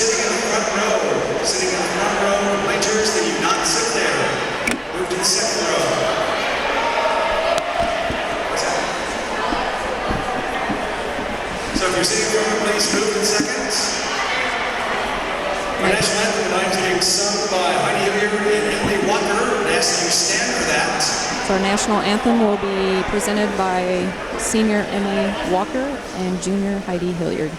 sitting in the front row, bleachers, then you not sit there. Move to the second row. So if you're sitting forward, please move to the second. Our national anthem tonight is being sung by Heidi Hilliard and Emily Walker. And ask that you stand for that. So our national anthem will be presented by senior Emily Walker and junior Heidi Hilliard.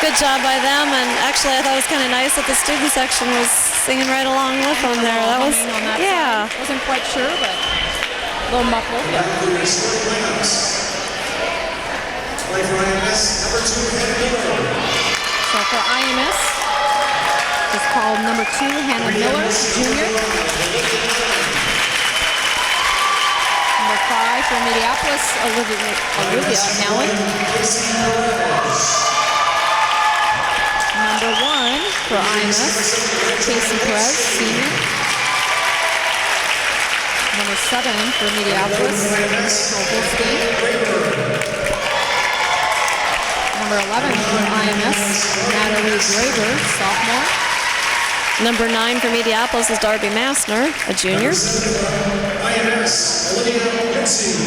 Good job by them, and actually I thought it was kind of nice that the student section was singing right along with them there. That was, yeah. Wasn't quite sure, but a little muffled. Play for IMS, number 2, Hannah Miller. So for IMS, it's called number 2, Hannah Miller, junior. Number 5 for Mediapolis, Olivia Allen. Number 1 for IMS, Casey Perez, senior. Number 7 for Mediapolis, Holstein. Number 11 for IMS, Natalie Graver, sophomore. Number 9 for Mediapolis is Darby Massner, a junior. IMS, Olivia Gibson.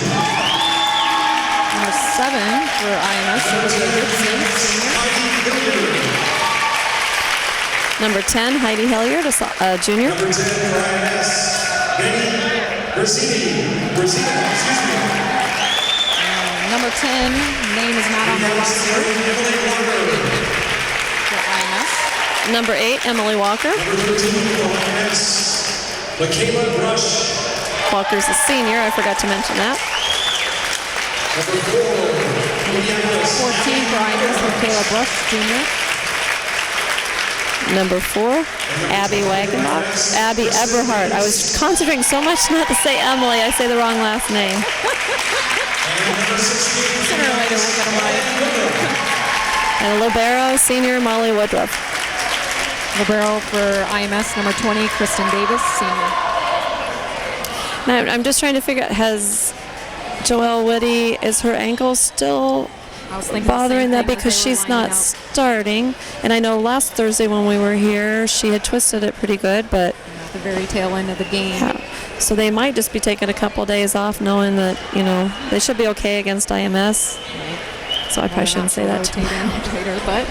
Number 7 for IMS, Olivia Gibson, senior. Number 10, Heidi Hilliard, a junior. Number 10 for IMS, Benny Brazina, Number 10, name is not on the roster. For IMS. Number 8, Emily Walker. Number 13 for IMS, Michaela Brush. Walker's a senior, I forgot to mention that. Number 4, 14 for IMS, Michaela Brush, junior. Number 4, Abby Wagenbach. Abby Eberhardt. I was concentrating so much not to say Emily, I say the wrong last name. Sooner or later we'll get them right. And libero, senior Molly Woodruff. Libero for IMS, number 20, Kristen Davis, senior. Now, I'm just trying to figure out, has Joelle Woody, is her ankle still bothering that because she's not starting? And I know last Thursday when we were here, she had twisted it pretty good, but at the very tail end of the game. Yeah. So they might just be taking a couple days off, knowing that, you know, they should be okay against IMS. Right. So I probably shouldn't say that too later, but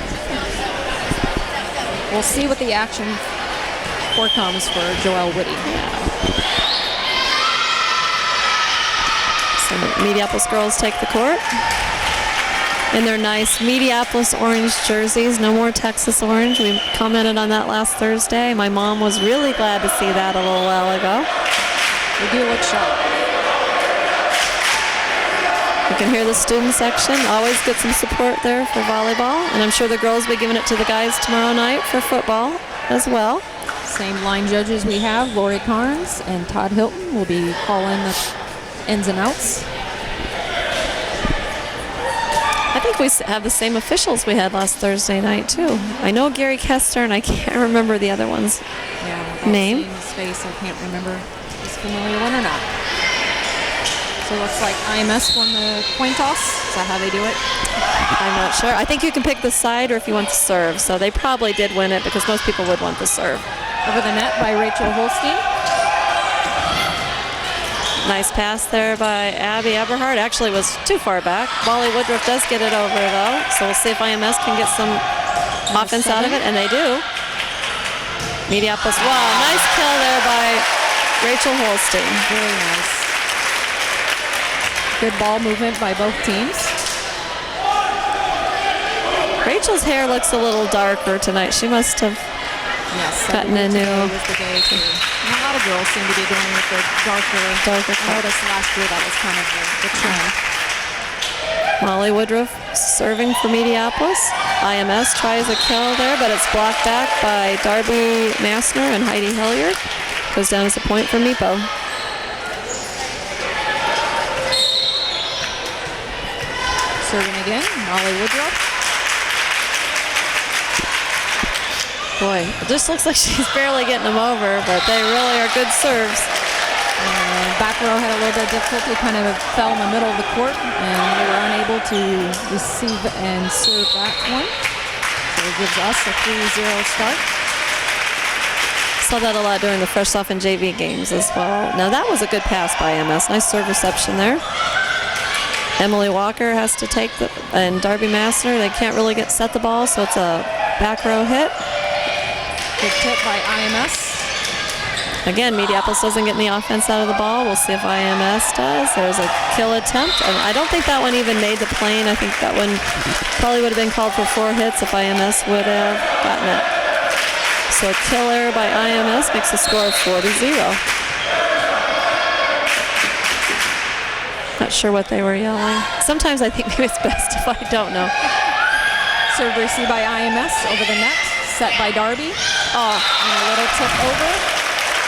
we'll see what the action forecomes for Joelle Woody. So the Mediapolis girls take the court in their nice Mediapolis orange jerseys. No more Texas orange. We commented on that last Thursday. My mom was really glad to see that a little while ago. They do look sharp. You can hear the student section. Always get some support there for volleyball. And I'm sure the girls will be giving it to the guys tomorrow night for football as well. Same line judges we have. Lori Carnes and Todd Hilton will be calling the ins and outs. I think we have the same officials we had last Thursday night, too. I know Gary Kester, and I can't remember the other one's name. Seeing his face, I can't remember if he's familiar one or not. So it looks like IMS won the coin toss. Is that how they do it? I'm not sure. I think you can pick the side or if you want to serve. So they probably did win it because most people would want the serve. Over the net by Rachel Holstein. Nice pass there by Abby Eberhard. Actually, it was too far back. Molly Woodruff does get it over, though. So we'll see if IMS can get some offense out of it, and they do. Mediapolis, wow, nice kill there by Rachel Holstein. Very nice. Good ball movement by both teams. Rachel's hair looks a little darker tonight. She must have gotten a new. Was the day too. And a lot of girls seem to be doing with the darker. I noticed last year that was kind of the trend. Molly Woodruff serving for Mediapolis. IMS tries a kill there, but it's blocked back by Darby Massner and Heidi Hilliard. Goes down as a point for Meepo. Serving again, Molly Woodruff. Boy, it just looks like she's barely getting them over, but they really are good serves. Back row had a little bit of difficulty, kind of fell in the middle of the court, and they were unable to receive and serve that one. So it gives us a 3-0 start. Saw that a lot during the Fresh Off and JV games as well. Now that was a good pass by MS. Nice serve reception there. Emily Walker has to take the, and Darby Massner, they can't really set the ball, so it's a back row hit. Good tip by IMS. Again, Mediapolis doesn't get any offense out of the ball. We'll see if IMS does. There's a kill attempt. And I don't think that one even made the plane. I think that one probably would have been called for 4 hits if IMS would have gotten it. So a kill error by IMS makes the score of 4-0. Not sure what they were yelling. Sometimes I think maybe it's best if I don't know. Serve received by IMS over the net. Set by Darby. And a little tip over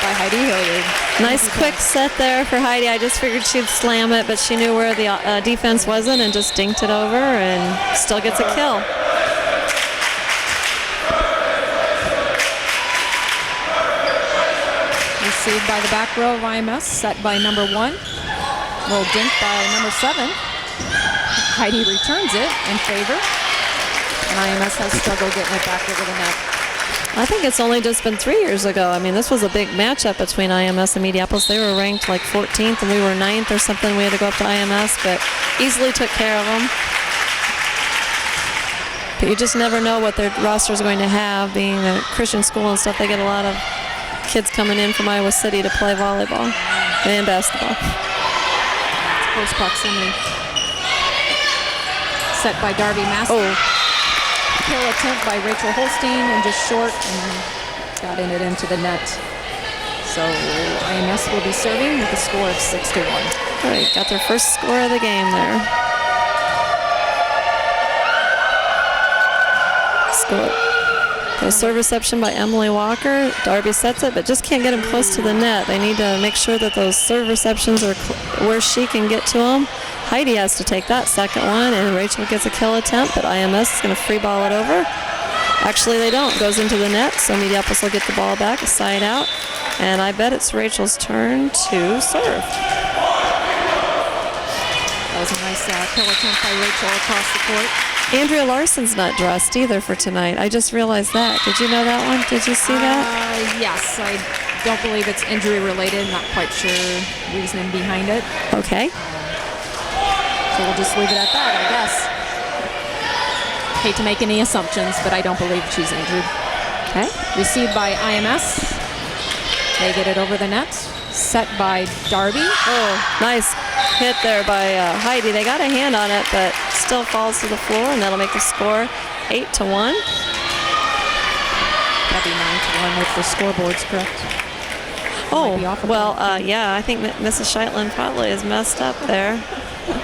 by Heidi Hilliard. Nice quick set there for Heidi. I just figured she'd slam it, but she knew where the defense wasn't and just dinked it over and still gets a kill. Received by the back row of IMS. Set by number 1. Little dink by number 7. Heidi returns it in favor. And IMS has struggled getting it back over the net. I think it's only just been 3 years ago. I mean, this was a big matchup between IMS and Mediapolis. They were ranked like 14th, and we were 9th or something. We had to go up to IMS, but easily took care of them. But you just never know what their roster is going to have. Being a Christian school and stuff, they get a lot of kids coming in from Iowa City to play volleyball and basketball. Close proximity. Set by Darby Massey. Kill attempt by Rachel Holstein and just short and got it into the net. So IMS will be serving with a score of 6-1. Great, got their first score of the game there. Score. So serve reception by Emily Walker. Darby sets it, but just can't get him close to the net. They need to make sure that those serve receptions are where she can get to them. Heidi has to take that second one, and Rachel gets a kill attempt, but IMS is going to free ball it over. Actually, they don't. It goes into the net, so Mediapolis will get the ball back, a side out, and I bet it's Rachel's turn to serve. That was a nice kill attempt by Rachel across the court. Andrea Larson's not dressed either for tonight. I just realized that. Did you know that one? Did you see that? Yes. I don't believe it's injury related. Not quite sure reasoning behind it. Okay. So we'll just leave it at that, I guess. Hate to make any assumptions, but I don't believe she's injured. Okay. Received by IMS. They get it over the net. Set by Darby. Oh, nice hit there by Heidi. They got a hand on it, but still falls to the floor, and that'll make the score 8-1. That'll be 9-1 if the scoreboard's correct. Oh, well, yeah, I think Mrs. Scheitland probably is messed up there.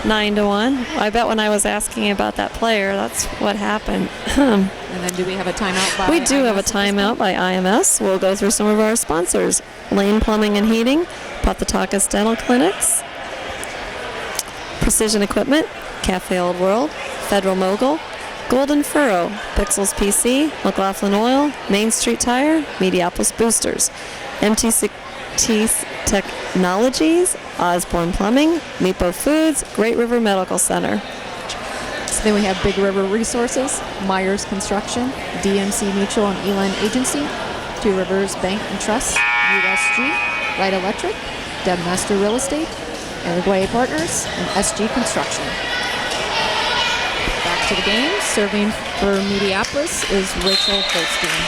9-1. I bet when I was asking about that player, that's what happened. And then do we have a timeout by We do IMS have a timeout by IMS. We'll go through some of our sponsors. Lane Plumbing and Heating, Pathatakas Dental Clinics, Precision Equipment, Cafe Old World, Federal Mogul, Golden Furrow, Pixels PC, McLaughlin Oil, Main Street Tire, Mediapolis Boosters, MTC Technologies, Osborne Plumbing, Meepo Foods, Great River Medical Center. So then we have Big River Resources, Myers Construction, DMC Mutual and Elan Agency, Two Rivers Bank and Trust, USG, Light Electric, Debmaster Real Estate, Uruguay Partners, and SG Construction. Back to the game. Serving for Mediapolis is Rachel Holstein.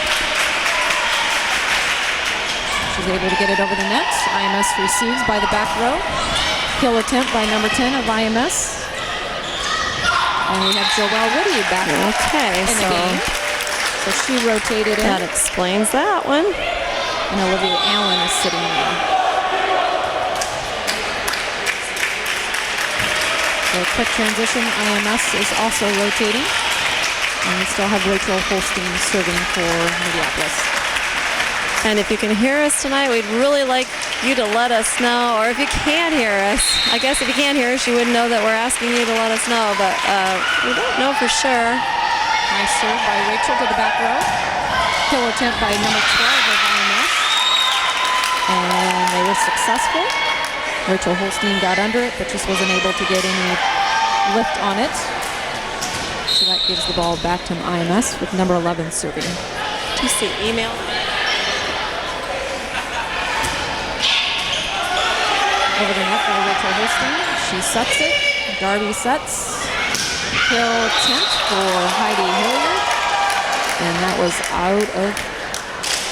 She's able to get it over the net. IMS receives by the back row. Kill attempt by number 10 of IMS. And we have Joelle Woody back in the game. So she rotated in. That explains that one. And Olivia Allen is sitting there. So a quick transition. IMS is also rotating. And we still have Rachel Holstein serving for Mediapolis. And if you can hear us tonight, we'd really like you to let us know. Or if you can't hear us, I guess if you can't hear us, you wouldn't know that we're asking you to let us know. But we don't know for sure. Nice serve by Rachel to the back row. Kill attempt by number 12 of IMS. And they were successful. Rachel Holstein got under it, but just wasn't able to get any lift on it. So that gives the ball back to IMS with number 11 serving. Do you see email? Over the net for Rachel Holstein. She sets it. Darby sets. Kill attempt for Heidi Hilliard. And that was out of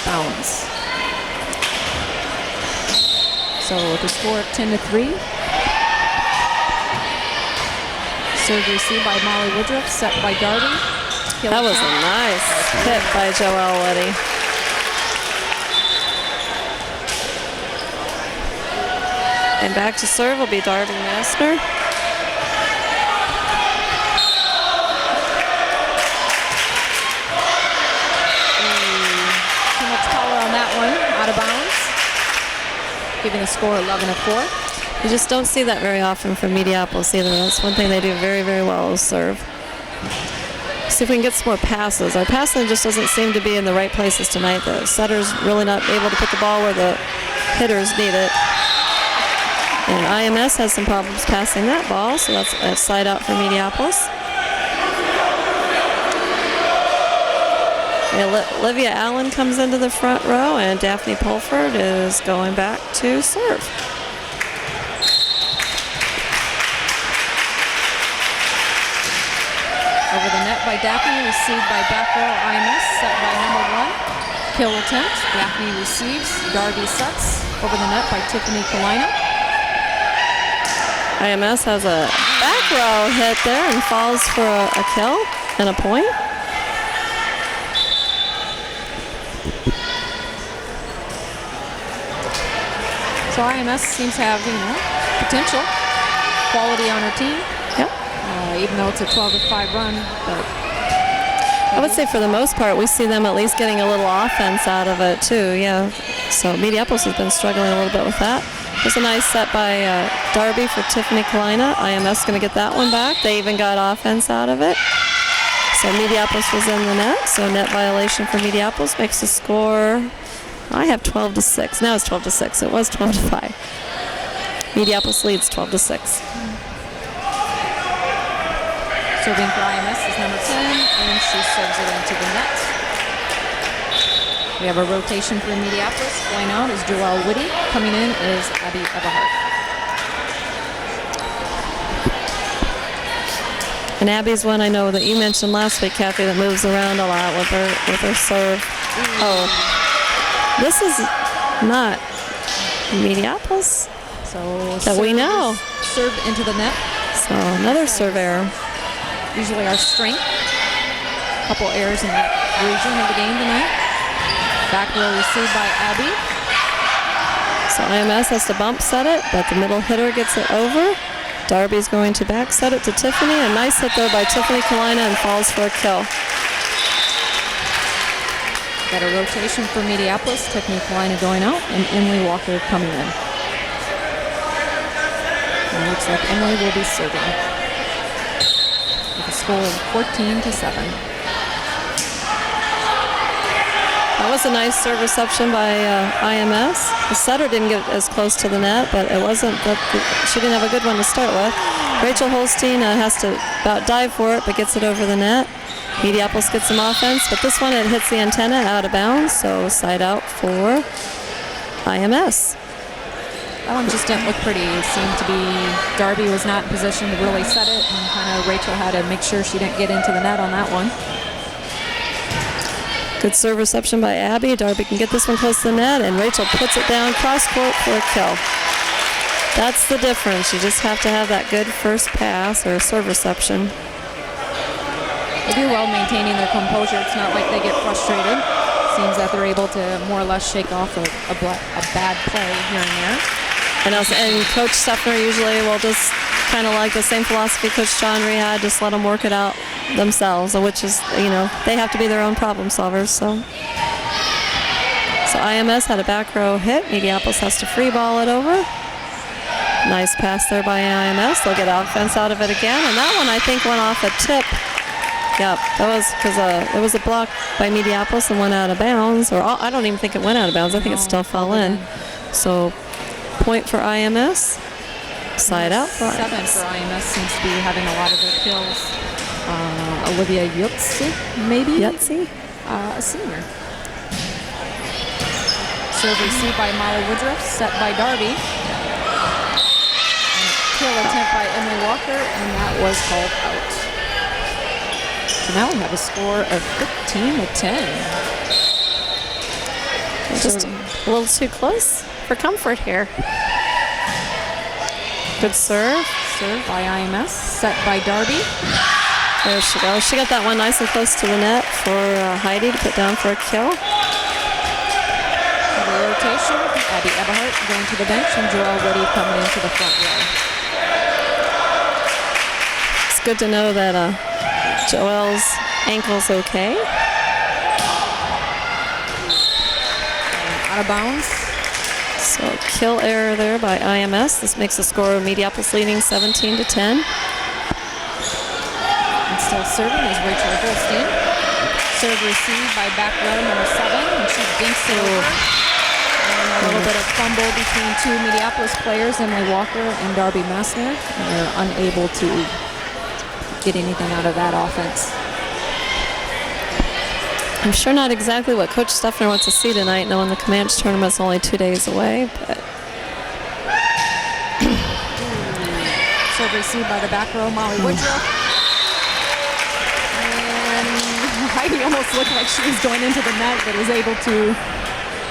bounds. So with a score of 10-3. Serve received by Molly Woodruff, set by Darby. Kill that was a nice hit by Joelle Woody. And back to serve will be Darby Mastner. Too much power on that one, out of bounds. Giving the score 11-4. You just don't see that very often from Mediapolis either. That's one thing they do very, very well is serve. See if we can get some more passes. Our passing just doesn't seem to be in the right places tonight. The setter's really not able to put the ball where the hitters need it. And IMS has some problems passing that ball, so that's a side out for Mediapolis. Olivia Allen comes into the front row, and Daphne Pulford is going back to serve. Over the net by Daphne, received by back row IMS, set by number 1. Kill attempt. Daphne receives. Darby sets. Over the net by Tiffany Kalina. IMS has a back row hit there and falls for a kill and a point. So IMS seems to have, potential, quality on her team. Yep. Even though it's a 12-5 run, but I would say for the most part, we see them at least getting a little offense out of it too. Yeah. So Mediapolis has been struggling a little bit with that. There's a nice set by Darby for Tiffany Kalina. IMS going to get that one back. They even got offense out of it. So Mediapolis was in the net. So net violation for Mediapolis makes the score. I have 12-6. Now it's 12-6. It was 12-5. Mediapolis leads 12-6. Serving for IMS is number 10, and she serves it into the net. We have a rotation for Mediapolis. Going out is Joelle Woody. Coming in is Abby Eberhardt. And Abby's one I know that you mentioned last week, Kathy, that moves around a lot with her serve. Oh, this is not Mediapolis that we know. Serve into the net. So another serve error. Usually our strength. A couple errors in that region of the game tonight. Back row received by Abby. So IMS has to bump set it, but the middle hitter gets it over. Darby's going to back set it to Tiffany. A nice hit there by Tiffany Kalina and falls for a kill. Got a rotation for Mediapolis. Tiffany Kalina going out and Emily Walker coming in. And it looks like Emily will be serving. With a score of 14-7. That was a nice serve reception by IMS. The setter didn't get as close to the net, but it wasn't that she didn't have a good one to start with. Rachel Holstein has to about dive for it, but gets it over the net. Mediapolis gets some offense, but this one, it hits the antenna out of bounds, so side out for IMS. That one just didn't look pretty. It seemed to be Darby was not in position to really set it, and kind of Rachel had to make sure she didn't get into the net on that one. Good serve reception by Abby. Darby can get this one close to the net, and Rachel puts it down cross court for a kill. That's the difference. You just have to have that good first pass or serve reception. They do well maintaining their composure. It's not like they get frustrated. Seems that they're able to more or less shake off a bad play here and there. And Coach Steffner usually will just kind of like the same philosophy Coach Chandri had, just let them work it out themselves, which is, they have to be their own problem solvers. So IMS had a back row hit. Mediapolis has to free ball it over. Nice pass there by IMS. They'll get offense out of it again. And that one, I think, went off a tip. Yep, that was because it was a block by Mediapolis and went out of bounds. Or I don't even think it went out of bounds. I think it still fell in. So point for IMS. Side out for IMS. 7 for IMS seems to be having a lot of their kills. Olivia Yutzi, maybe? Yutzi? A senior. Serve received by Molly Woodruff, set by Darby. Kill attempt by Emily Walker, and that was called out. So now we have a score of 15-10. Just a little too close for comfort here. Good serve. Serve by IMS, set by Darby. There she goes. She got that one nice and close to the net for Heidi to put down for a kill. The rotation, Abby Eberhardt going to the bench, and Joelle Whitty coming into the front row. It's good to know that Joelle's ankle's okay. Out of bounds. So kill error there by IMS. This makes the score of Mediapolis leading 17-10. And still serving is Rachel Holstein. Serve received by back row number 7, and she dinks it over. And a little bit of fumble between two Mediapolis players, Emily Walker and Darby Massner. And they're unable to get anything out of that offense. I'm sure not exactly what Coach Steffner wants to see tonight, knowing the Comanche tournament's only 2 days away. But serve received by the back row, Molly Woodruff. And Heidi almost looked like she was going into the net, but was able to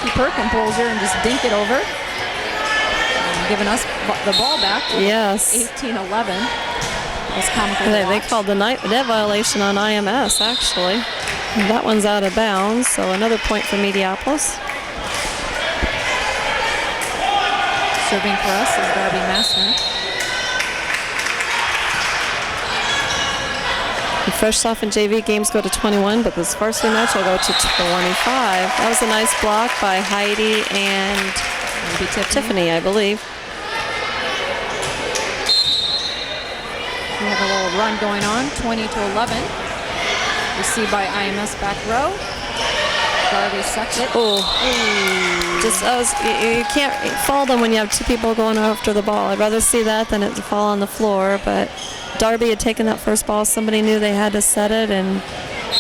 keep her composure and just dink it over. And giving us the ball back. Yes. 18-11. They called the net violation on IMS, actually. And that one's out of bounds, so another point for Mediapolis. Serving for us is Darby Massner. The fresh softened JV games go to 21, but this varsity match will go to 25. That was a nice block by Heidi and maybe Tiffany, I believe. We have a little run going on, 20-11. Received by IMS back row. Darby sucks it. You can't fall them when you have two people going after the ball. I'd rather see that than it fall on the floor. But Darby had taken that first ball. Somebody knew they had to set it, and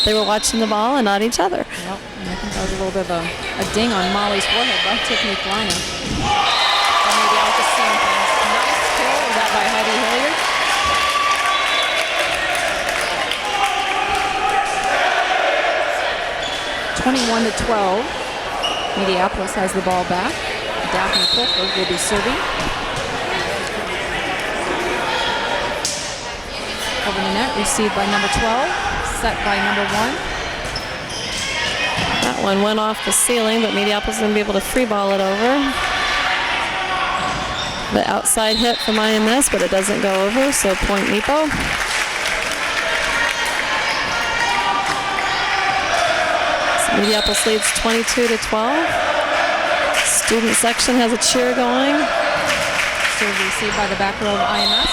they were watching the ball and not each other. Yep. And I think that was a little bit of a ding on Molly's forehead by Tiffany Kleiner. Or maybe I was just seeing things. Nice kill. Was that by Heidi Hilliard? 21-12. Mediapolis has the ball back. Daphne Fulford will be serving. Over the net, received by number 12, set by number 1. That one went off the ceiling, but Mediapolis is going to be able to free ball it over. The outside hit from IMS, but it doesn't go over, so point Meepo. Mediapolis leads 22-12. Student section has a cheer going. Serve received by the back row of IMS.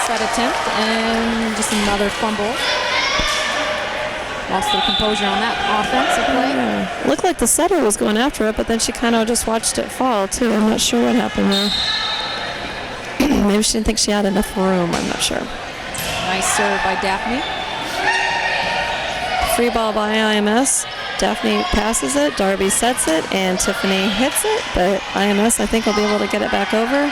Set attempt and just another fumble. Lost their composure on that offensive play. Yeah. Looked like the setter was going after it, but then she kind of just watched it fall, too. I'm not sure what happened there. Maybe she didn't think she had enough room. I'm not sure. Nice serve by Daphne. Free ball by IMS. Daphne passes it, Darby sets it, and Tiffany hits it, but IMS, I think, will be able to get it back over.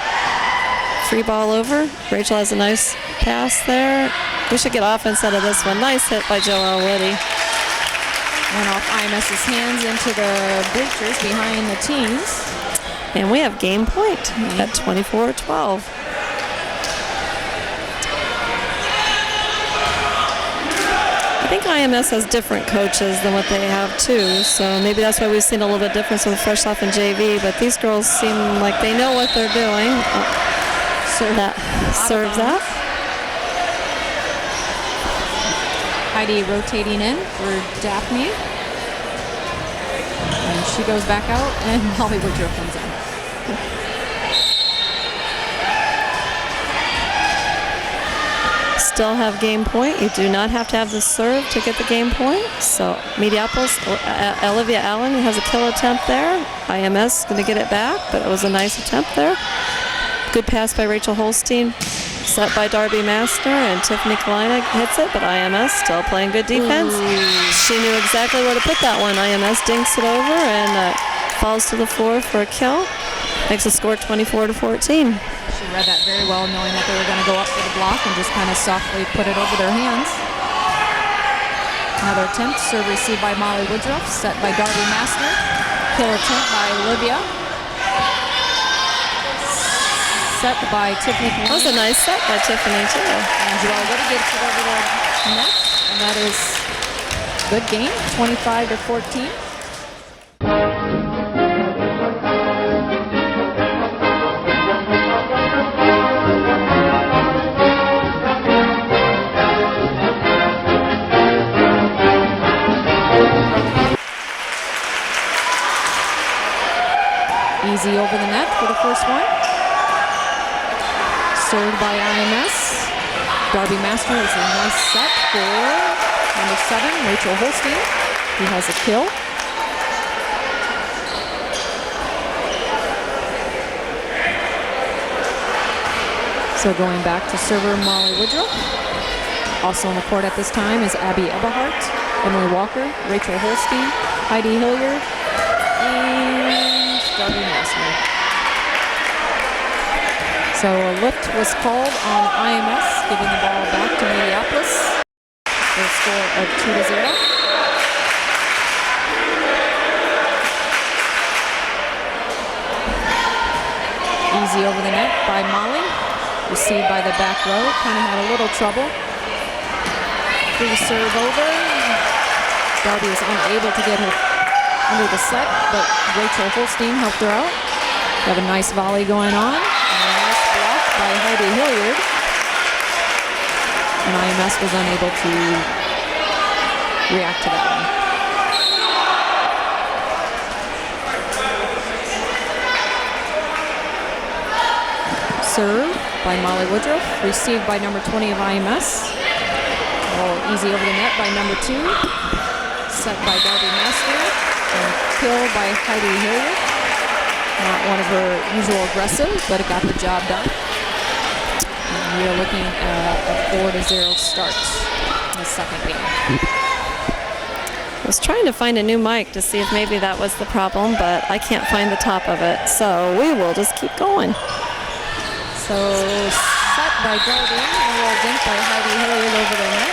Free ball over. Rachel has a nice pass there. We should get offense out of this one. Nice hit by Joelle Woody. Went off IMS's hands into the bleachers behind the teams. And we have game point at 24-12. I think IMS has different coaches than what they have too, so maybe that's why we've seen a little bit difference with Fresh Off and JV, but these girls seem like they know what they're doing. Serves that. Heidi rotating in for Daphne. And she goes back out, and Molly Woodruff comes in. Still have game point. You do not have to have the serve to get the game point. So Mediapolis, Olivia Allen has a kill attempt there. IMS going to get it back, but it was a nice attempt there. Good pass by Rachel Holstein, set by Darby Master, and Tiffany Kalina hits it, but IMS still playing good defense. She knew exactly where to put that one. IMS dinks it over and falls to the floor for a kill. Makes the score 24-14. She read that very well, knowing that they were going to go up for the block and just kind of softly put it over their hands. Another attempt, serve received by Molly Woodruff, set by Darby Master. Kill attempt by Olivia. Set by Tiffany Kalina. That was a nice set by Tiffany, too. And Joelle Woody gets it over the net, and that is good game, 25-14. Easy over the net for the first one. Served by IMS. Darby Master is a nice set for number 7, Rachel Holstein, who has a kill. So going back to server Molly Woodruff. Also on the court at this time is Abby Eberhardt, Emily Walker, Rachel Holstein, Heidi Hilliard, and Darby Master. So a lift was called on IMS, giving the ball back to Mediapolis for a score of 2-0. Easy over the net by Molly. Received by the back row. Kind of had a little trouble. Free serve over. Darby was unable to get her under the set, but Rachel Holstein helped her out. We have a nice volley going on. By Heidi Hilliard, and IMS was unable to react to that one. Serve by Molly Woodruff, received by number 20 of IMS. Oh, easy over the net by number 2, set by Darby Master, and kill by Heidi Hilliard. Not one of her usual aggressive, but it got the job done. We are looking at a 4-0 start in the second game. I was trying to find a new mic to see if maybe that was the problem, but I can't find the top of it. So we will just keep going. So set by Darby, and rolled in by Heidi Hilliard over the net.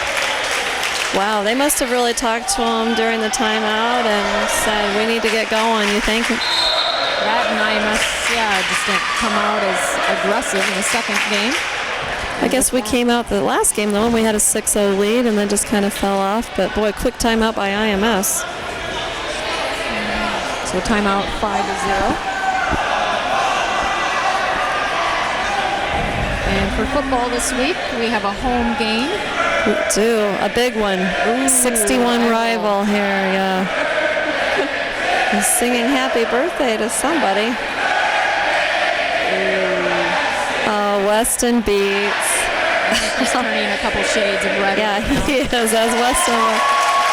Wow, they must have really talked to him during the timeout and said, we need to get going, you think? That and IMS, just didn't come out as aggressive in the second game. I guess we came out the last game, though, and we had a 6-0 lead and then just kind of fell off. But, boy, quick timeout by IMS. So timeout 5-0. And for football this week, we have a home game. We do. A big one. 61 rival here, yeah. He's singing happy birthday to somebody. Weston beats. He's turning a couple shades of red. Yeah, he is, as Weston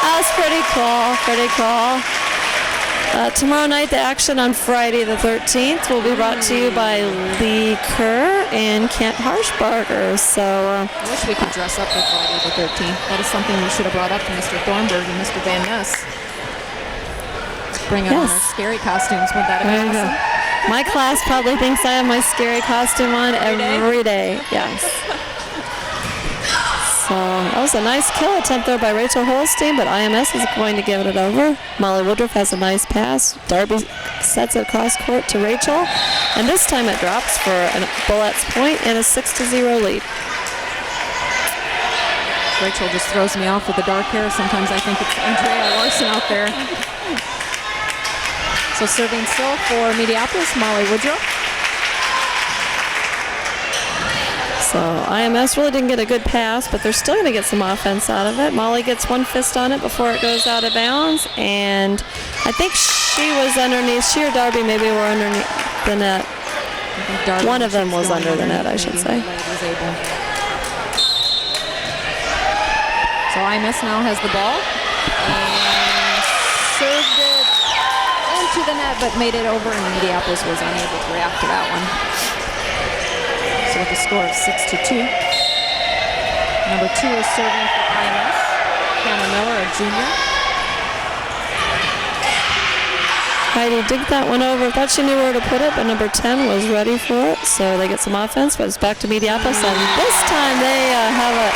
That's pretty cool, pretty cool. Tomorrow night, the action on Friday the 13th will be brought to you by Lee Kerr and Kent Harshbarger. So I wish we could dress up for Friday the 13th. That is something we should have brought up to Mr. Thornburg and Mr. Van Ness. Bring on our scary costumes. Wouldn't that have been awesome? My class probably thinks I have my scary costume on every day. Yes. So that was a nice kill attempt there by Rachel Holstein, but IMS is going to give it over. Molly Woodruff has a nice pass. Darby sets it across court to Rachel, and this time it drops for a Bullett's point and a 6-0 lead. Rachel just throws me off with the dark hair. Sometimes I think it's Andrea Larson out there. So serving still for Mediapolis, Molly Woodruff. So IMS really didn't get a good pass, but they're still going to get some offense out of it. Molly gets one fist on it before it goes out of bounds, and I think she was underneath. She or Darby maybe were underneath the net. One of them was under the net, I should say. So IMS now has the ball and served it into the net, but made it over, and Mediapolis was unable to react to that one. So with a score of 6-2. Number 2 is serving for IMS. Hannah Miller, a junior. Heidi digged that one over. Thought she knew where to put it, but number 10 was ready for it. So they get some offense, but it's back to Mediapolis. And this time they have a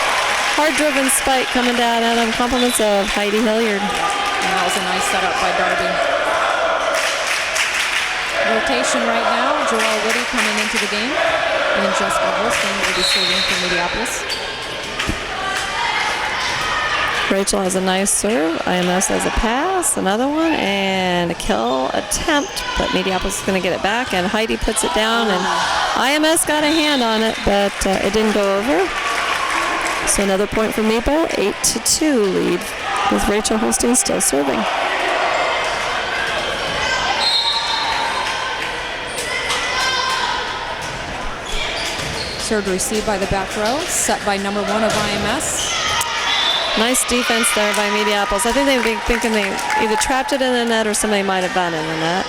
hard-driven spike coming down at them. Compliments of Heidi Hilliard. And that was a nice setup by Darby. Rotation right now. Joelle Woody coming into the game. And Jessica Holstein will be serving for Mediapolis. Rachel has a nice serve. IMS has a pass, another one, and a kill attempt. But Mediapolis is going to get it back, and Heidi puts it down, and IMS got a hand on it, but it didn't go over. So another point for Meepo, 8-2 lead, with Rachel Holstein still serving. Served received by the back row, set by number 1 of IMS. Nice defense there by Mediapolis. I think they were thinking they either trapped it in the net or somebody might have been in the net.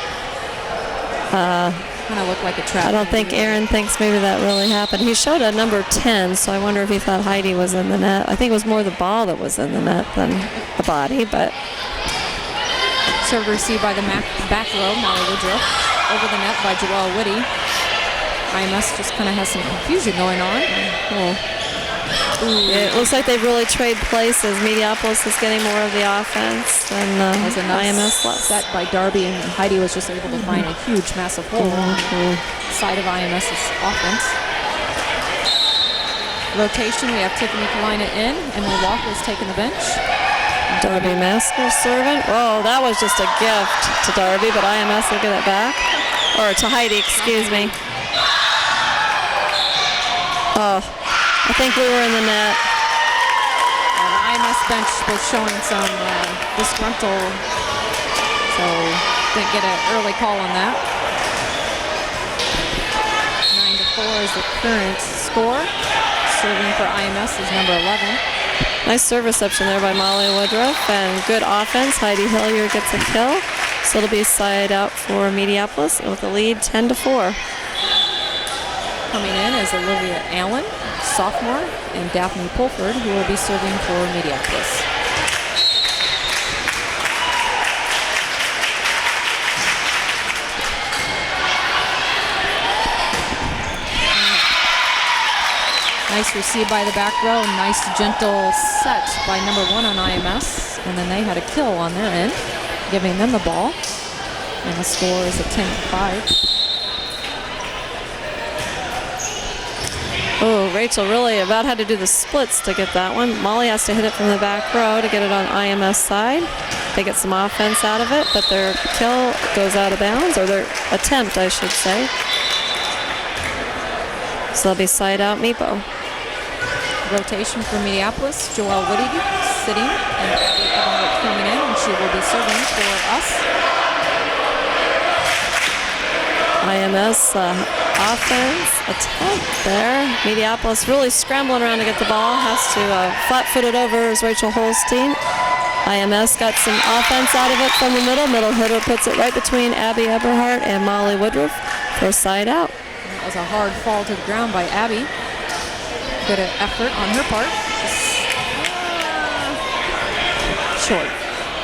Kind of looked like a trap. I don't think Aaron thinks maybe that really happened. He showed a number 10, so I wonder if he thought Heidi was in the net. I think it was more the ball that was in the net than the body, but... Serve received by the back row, Molly Woodruff. Over the net by Joelle Woody. IMS just kind of has some confusion going on. It looks like they've really traded places. Mediapolis is getting more of the offense than IMS left. Set by Darby, and Heidi was just able to find a huge, massive hole on the side of IMS's offense. Rotation, we have Tiffany Kalina in, Emily Walker is taking the bench. Darby Masker serving. Whoa, that was just a gift to Darby, but IMS will get it back. Or to Heidi, excuse me. Oh, I think we were in the net. The IMS bench was showing some disgruntled, so didn't get an early call on that. 9-4 is the current score. Serving for IMS is number 11. Nice serve reception there by Molly Woodruff, and good offense. Heidi Hilliard gets a kill, so it'll be side out for Mediapolis with a lead 10-4. Coming in is Olivia Allen, sophomore, and Daphne Pulford, who will be serving for Mediapolis. Nice receive by the back row, nice gentle set by number 1 on IMS, and then they had a kill on their end, giving them the ball, and the score is a 10-5. Oh, Rachel really about had to do the splits to get that one. Molly has to hit it from the back row to get it on IMS side. They get some offense out of it, but their kill goes out of bounds, or their attempt, I should say. So they'll be side out Meepo. Rotation for Mediapolis. Joelle Woody sitting, and Abby Evanholt coming in, and she will be serving for us. IMS offense attempt there. Mediapolis really scrambling around to get the ball. Has to flat-foot it over as Rachel Holstein. IMS got some offense out of it from the middle. Middle hitter puts it right between Abby Eberhardt and Molly Woodruff for a side out. That was a hard fall to the ground by Abby. Good effort on her part. Short.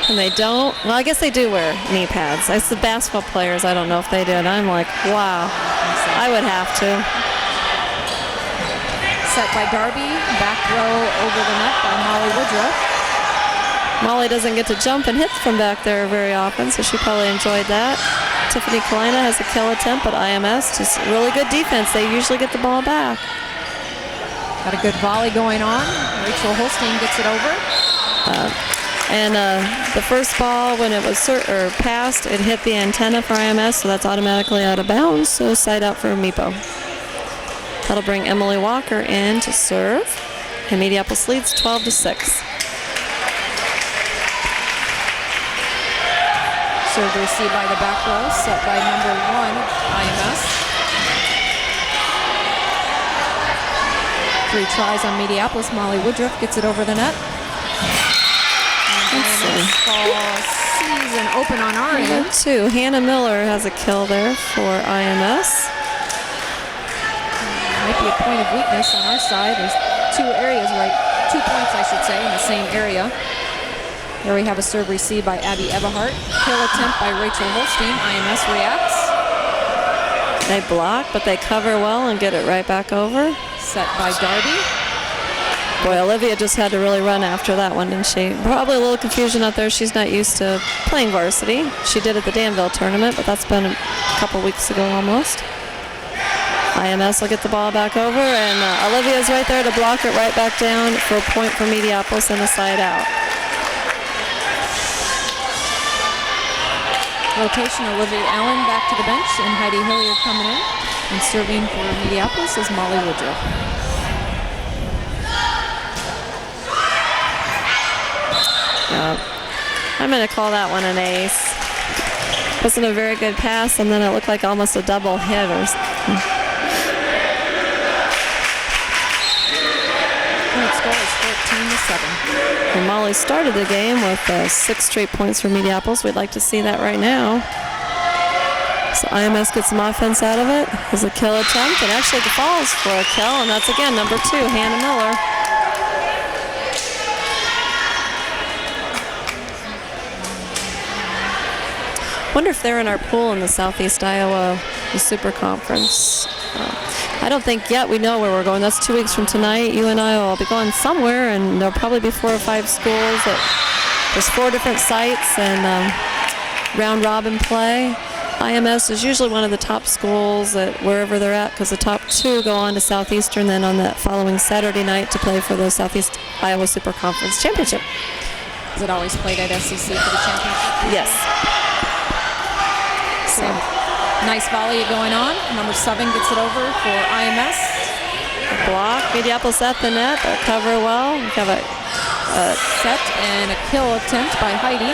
And they don't, well, I guess they do wear knee pads. It's the basketball players, I don't know if they did. I'm like, wow, I would have to. Set by Darby, back row over the net by Molly Woodruff. Molly doesn't get to jump and hit from back there very often, so she probably enjoyed that. Tiffany Kalina has a kill attempt, but IMS just really good defense. They usually get the ball back. Got a good volley going on. Rachel Holstein gets it over. And the first ball, when it was passed, it hit the antenna for IMS, so that's automatically out of bounds. So side out for Meepo. That'll bring Emily Walker in to serve. And Mediapolis leads 12-6. Serve received by the back row, set by number 1, IMS. 3 tries on Mediapolis. Molly Woodruff gets it over the net. Season open on our end. 2. Hannah Miller has a kill there for IMS. Might be a point of weakness on our side. There's 2 areas, right? 2 points, I should say, in the same area. There we have a serve received by Abby Eberhardt. Kill attempt by Rachel Holstein. IMS reacts. They block, but they cover well and get it right back over. Set by Darby. Boy, Olivia just had to really run after that one, didn't she? Probably a little confusion out there. She's not used to playing varsity. She did at the Danville tournament, but that's been a couple weeks ago almost. IMS will get the ball back over, and Olivia's right there to block it right back down for a point for Mediapolis and a side out. Rotation, Olivia Allen back to the bench, and Heidi Hilliard coming in. And serving for Mediapolis is Molly Woodruff. I'm going to call that one an ace. Wasn't a very good pass, and then it looked like almost a double hit or something. Current score is 14-7. And Molly started the game with 6 straight points for Mediapolis. We'd like to see that right now. So IMS gets some offense out of it. There's a kill attempt, and actually falls for a kill, and that's again number 2, Hannah Miller. Wonder if they're in our pool in the Southeast Iowa Super Conference. I don't think yet we know where we're going. That's 2 weeks from tonight. You and I will be going somewhere, and there'll probably be 4 or 5 schools. There's 4 different sites and round robin play. IMS is usually one of the top schools at wherever they're at, because the top 2 go on to Southeastern, then on that following Saturday night to play for the Southeast Iowa Super Conference Championship. Is it always played at SEC for the championship? Yes. So, nice volley going on. Number 7 gets it over for IMS. Block. Mediapolis at the net. They cover well. We have a set and a kill attempt by Heidi.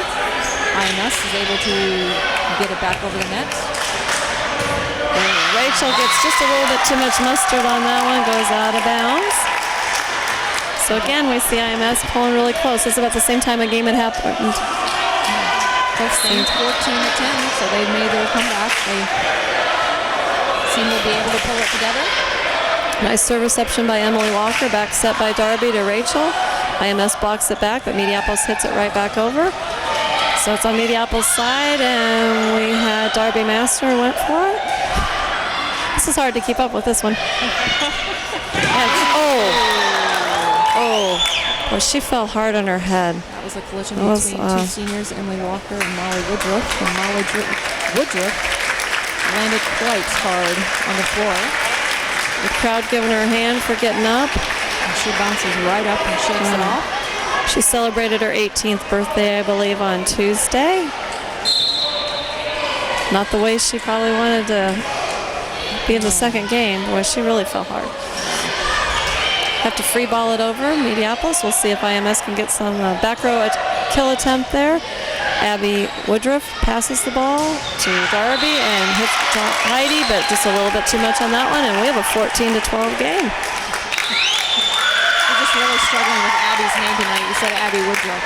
IMS is able to get it back over the net. And Rachel gets just a little bit too much mustard on that one. Goes out of bounds. So again, we see IMS pulling really close. This is about the same time a game had happened. Close game, 14-10, so they've made their comeback. They seem to be able to pull it together. Nice serve reception by Emily Walker. Back set by Darby to Rachel. IMS blocks it back, but Mediapolis hits it right back over. So it's on Mediapolis' side, and we had Darby Master went for it. This is hard to keep up with this one. And, well, she fell hard on her head. That was a collision between 2 seniors, Emily Walker and Molly Woodruff. And Molly Woodruff landed quite hard on the floor. The crowd giving her a hand for getting up. And she bounces right up and shakes it off. She celebrated her 18th birthday, I believe, on Tuesday. Not the way she probably wanted to be in the second game. Boy, she really fell hard. Have to free ball it over. Mediapolis. We'll see if IMS can get some back row kill attempt there. Abby Woodruff passes the ball to Darby and hits Heidi, but just a little bit too much on that one, and we have a 14-12 game. We're just really struggling with Abby's name tonight. You said Abby Woodruff.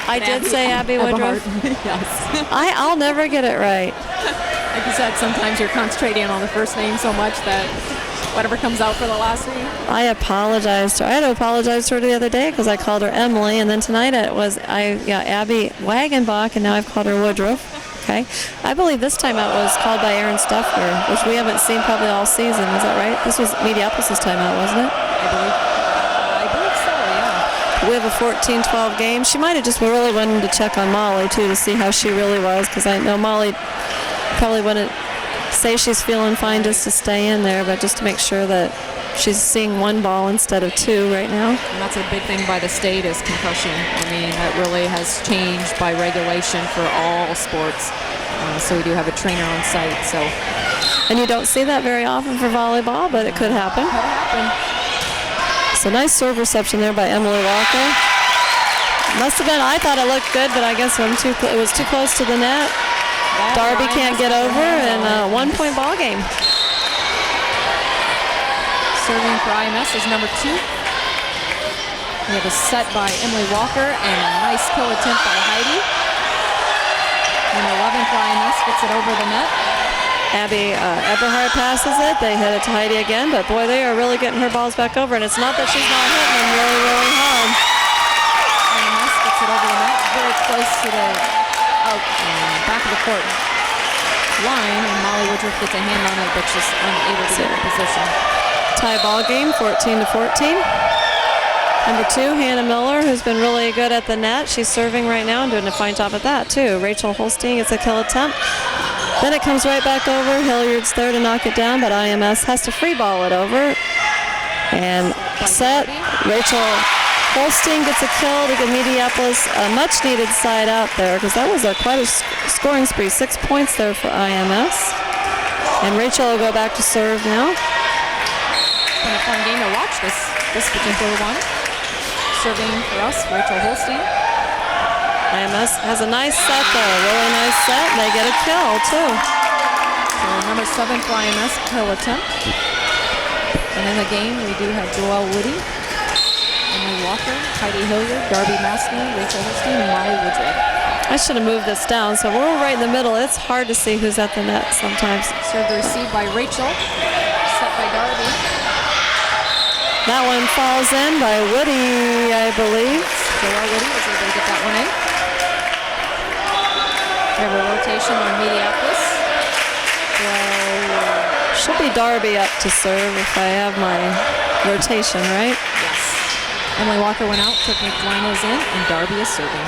I did say Abby Woodruff. Yes. I'll never get it right. Like you said, sometimes you're concentrating on the first name so much that whatever comes out for the last name. I apologized to her. I had to apologize to her the other day because I called her Emily, and then tonight it was Abby Wagenbach, and now I've called her Woodruff. Okay. I believe this timeout was called by Aaron Stuffler, which we haven't seen probably all season. Is that right? This was Mediapolis' timeout, wasn't it? I believe so, yeah. We have a 14-12 game. She might have just really wanted to check on Molly, too, to see how she really was, because I know Molly probably wouldn't say she's feeling fine just to stay in there, but just to make sure that she's seeing one ball instead of two right now. And that's a big thing by the state is concussion. I mean, that really has changed by regulation for all sports. So we do have a trainer on site. So. And you don't see that very often for volleyball, but it could happen. Could happen. So nice serve reception there by Emily Walker. Must have been, I thought it looked good, but I guess it was too close to the net. Darby can't get over, and a 1-point ball game. Serving for IMS is number 2. We have a set by Emily Walker and a nice kill attempt by Heidi. Number 11 for IMS gets it over the net. Abby Eberhard passes it. They hit it to Heidi again, but boy, they are really getting her balls back over, and it's not that she's not hitting them really, really hard. IMS gets it over the net, very close to the back of the court line, and Molly Woodruff gets a hand on it, but just unable to get in position. Tie ball game, 14-14. Number 2, Hannah Miller, who's been really good at the net. She's serving right now and doing a fine job at that, too. Rachel Holstein gets a kill attempt. Then it comes right back over. Hilliard's there to knock it down, but IMS has to free ball it over. And set. Rachel Holstein gets a kill to give Mediapolis a much-needed side out there, because that was quite a scoring spree. 6 points there for IMS. And Rachel will go back to serve now. It's been a fun game to watch this particular one. Serving for us, Rachel Holstein. IMS has a nice set though, really nice set, and they get a kill too. So number 7 for IMS, kill attempt. And in the game, we do have Joelle Woody, Emily Walker, Heidi Hilliard, Darby Maskey, Rachel Holstein, and Molly Woodruff. I should have moved this down, so we're right in the middle. It's hard to see who's at the net sometimes. Serve to receive by Rachel, set by Darby. That one falls in by Woody, I believe. Joelle Woody was able to get that one in. We have a rotation on Mediapolis. Should be Darby up to serve if I have my rotation, right? Yes. Emily Walker went out, took McDwino's in, and Darby is serving.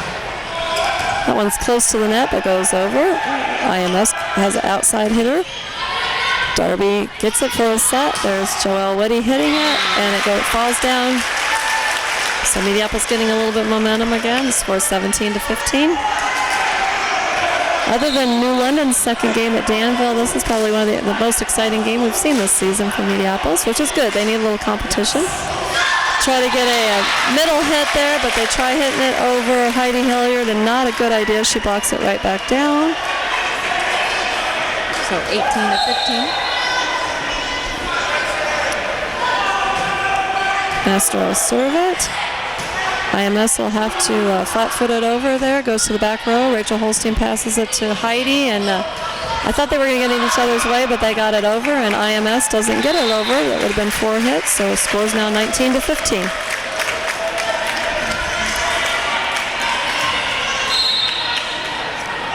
That one's close to the net, but goes over. IMS has an outside hitter. Darby gets it for a set. There's Joelle Woody hitting it, and it falls down. So Mediapolis getting a little bit of momentum again. The score is 17-15. Other than New London's second game at Danville, this is probably one of the most exciting game we've seen this season from Mediapolis, which is good. They need a little competition. Try to get a middle hit there, but they try hitting it over Heidi Hilliard, and not a good idea. She blocks it right back down. So 18-15. Master will serve it. IMS will have to flat-foot it over there. Goes to the back row. Rachel Holstein passes it to Heidi, and I thought they were going to get in each other's way, but they got it over, and IMS doesn't get it over. That would have been 4 hits, so score's now 19-15.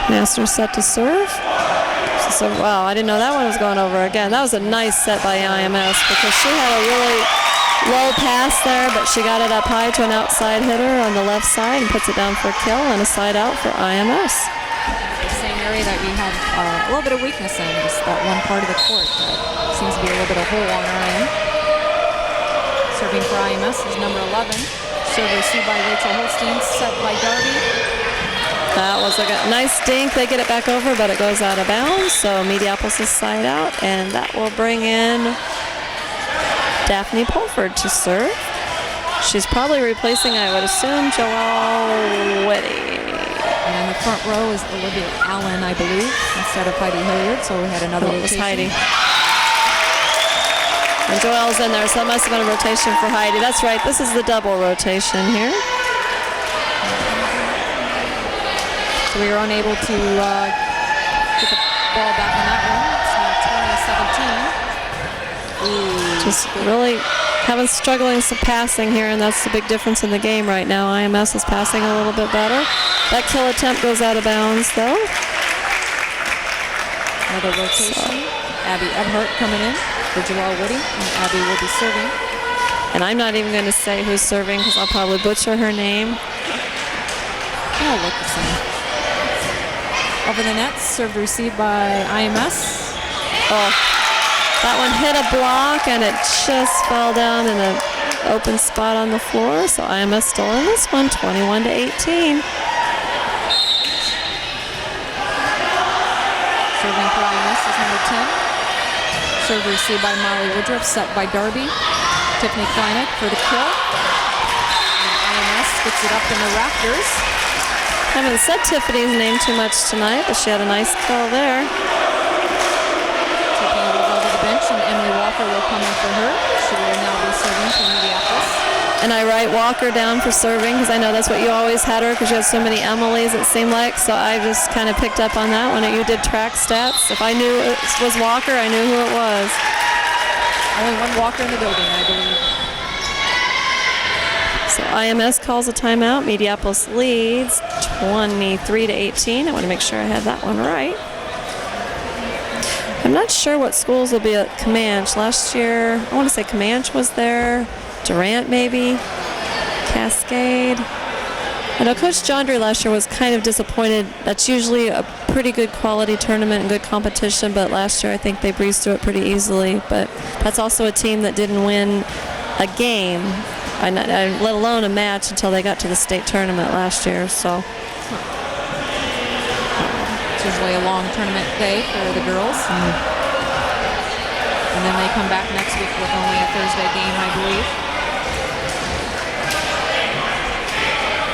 Master set to serve. So, wow, I didn't know that one was going over again. That was a nice set by IMS because she had a really low pass there, but she got it up high to an outside hitter on the left side and puts it down for a kill and a side out for IMS. The same area that we have a little bit of weakness in, just that one part of the court that seems to be a little bit of hole on our end. Serving for IMS is number 11. Serve received by Rachel Holstein, set by Darby. That was a nice dink. They get it back over, but it goes out of bounds. So Mediapolis' side out, and that will bring in Daphne Pulford to serve. She's probably replacing, I would assume, Joelle Whitty. And in the front row is Olivia Allen, I believe, instead of Heidi Hilliard. So we had another rotation. It was Heidi. And Joelle's in there, so that must have been a rotation for Heidi. That's right. This is the double rotation here. So we were unable to get the ball back on that one. It's now 20-17. Just really having struggling some passing here, and that's the big difference in the game right now. IMS is passing a little bit better. That kill attempt goes out of bounds, though. Another rotation. Abby Ebhart coming in for Joelle Woody, and Abby will be serving. And I'm not even going to say who's serving because I'll probably butcher her name. Oh, look the same. Over the net, served received by IMS. Oh, that one hit a block and it just fell down in an open spot on the floor. So IMS still in this one, 21-18. Serving for IMS is number 10. Serve received by Molly Woodruff, set by Darby. Tiffany Kleinek for the kill. And IMS gets it up in the rafters. Haven't said Tiffany's name too much tonight, but she had a nice kill there. Tiffany will go to the bench, and Emily Walker will come in for her. She will now be serving for Mediapolis. And I write Walker down for serving because I know that's what you always had her because you had so many Emilys, it seemed like. So I just kind of picked up on that when you did track stats. If I knew it was Walker, I knew who it was. Only one Walker in the building, I believe. So IMS calls a timeout. Mediapolis leads 23-18. I want to make sure I had that one right. I'm not sure what schools will be at Comanche. Last year, I want to say Comanche was there. Durant maybe. Cascade. I know Coach Jondry last year was kind of disappointed. That's usually a pretty good quality tournament and good competition, but last year I think they breezed through it pretty easily. But that's also a team that didn't win a game, let alone a match, until they got to the state tournament last year. So it's usually a long tournament day for the girls. And then they come back next week with only a Thursday game, I believe.